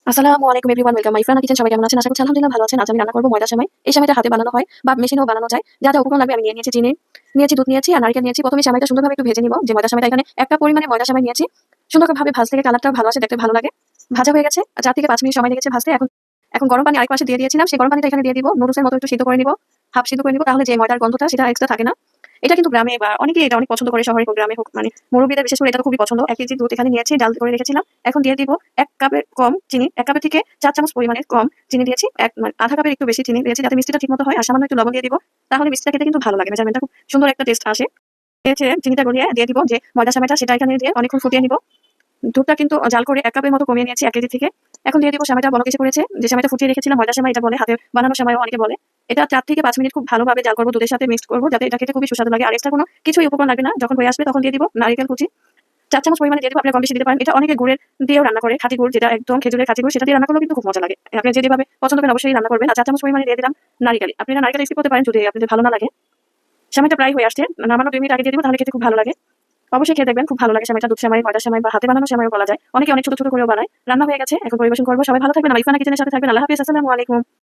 আসসালামু আলাইকুম everyone, welcome my friend kitchen. সবাই কেমন আছেন? আশা করছি আলহামদুলিল্লাহ ভালো আছেন। আজ আমি রান্না করব ময়দা সেমাই। এই সেমাইটা হাতে বানানো হয় বা মেশিনেও বানানো যায়। যা যা উপকরণ লাগবে আমি নিয়ে নিয়েছি। চিনি নিয়েছি, দুধ নিয়েছি আর নারকেল নিয়েছি। প্রথমে সেমাইটা সুন্দরভাবে একটু ভেজে নিব। যে ময়দা সেমাইটা এখানে এক কাপ পরিমাণে ময়দা সেমাই নিয়েছি। সুন্দরভাবে ভাজতে গিয়ে কালারটাও ভালো আসে, দেখতে ভালো লাগে। ভাজা হয়ে গেছে। 4 থেকে 5 মিনিট সময় লেগেছে ভাজতে। এখন গরম পানি আরেক পাশে দিয়ে দিয়েছিলাম। সেই গরম পানিটা এখানে দিয়ে দিব। নুডলসের মতো একটু সিদ্ধ করে নিব, হাফ সিদ্ধ করে নিব। তাহলে যে ময়দার গন্ধটা সেটা এক্সট্রা থাকে না। এটা কিন্তু গ্রামে বা অনেকেই এটা অনেক পছন্দ করে, শহরে হোক গ্রামে হোক, মানে মুরব্বিদের বিশেষ করে এটা তো খুবই পছন্দ। 1 কেজি দুধ এখানে নিয়েছি, জাল করে রেখেছিলাম। এখন দিয়ে দিব 1 কাপের কম চিনি। 1 কাপের থেকে 4 চামচ পরিমাণে কম চিনি দিয়েছি। মানে আধা কাপের একটু বেশি চিনি দিয়েছি যাতে মিষ্টিটা ঠিকমতো হয়। আর সামান্য একটু লবণ দিয়ে দিব। তাহলে মিষ্টিটা খেতে কিন্তু ভালো লাগে। মেজারমেন্টটা খুব সুন্দর একটা টেস্ট আসে। চিনিটা গলিয়ে দিয়ে দিব যে ময়দা সেমাইটা সেটা এখানে দিয়ে অনেকক্ষণ ফুটিয়ে নিব। দুধটা কিন্তু জাল করে 1 কাপের মতো কমিয়ে নিয়েছি 1 কেজি থেকে। এখন দিয়ে দিব সেমাইটা বলক এসে পড়েছে। যে সেমাইটা ফুটিয়ে রেখেছিলাম ময়দা সেমাই এটা বলে, হাতে বানানো সেমাইও অনেকে বলে। এটা 4 থেকে 5 মিনিট খুব ভালোভাবে জাল করব, দুধের সাথে মিক্সড করব যাতে এটা খেতে খুবই সুস্বাদু লাগে। আর এক্সট্রা কোনো কিছুই উপকরণ লাগবে না। যখন হয়ে আসবে তখন দিয়ে দিব নারকেল কুচি। 4 চামচ পরিমাণে দিয়ে দিব। আপনি কম বেশি দিতে পারেন। এটা অনেকে গুড়ের দিয়েও রান্না করে, খাঁটি গুড় যেটা একদম খেজুরের খাঁটি গুড়, সেটা দিয়ে রান্না করলেও কিন্তু খুব মজা লাগে। আপনি যেভাবে পছন্দ করেন অবশ্যই রান্না করবেন। আর 4 চামচ পরিমাণে দিয়ে দিলাম নারকেল। আপনারা নারকেল স্কিপ করতে পারেন যদি আপনাদের ভালো না লাগে। সেমাইটা প্রায় হয়ে আসছে। নামানোর 2 মিনিট আগে দিয়ে দিব, তাহলে খেতে খুব ভালো লাগে। অবশ্যই খেয়ে দেখবেন, খুব ভালো লাগে সেমাইটা। দুধ সেমাই, ময়দা সেমাই বা হাতে বানানো সেমাইও বলা যায়। অনেকে অনেক ছোট ছোট করেও বানায়। রান্না হয়ে গেছে, এখন পরিবেশন করব। সবাই ভালো থাকবেন, আমার ইফানা কিচেনের সাথে থাকবেন। আল্লাহ হাফেজ, আসসালামু আলাইকুম।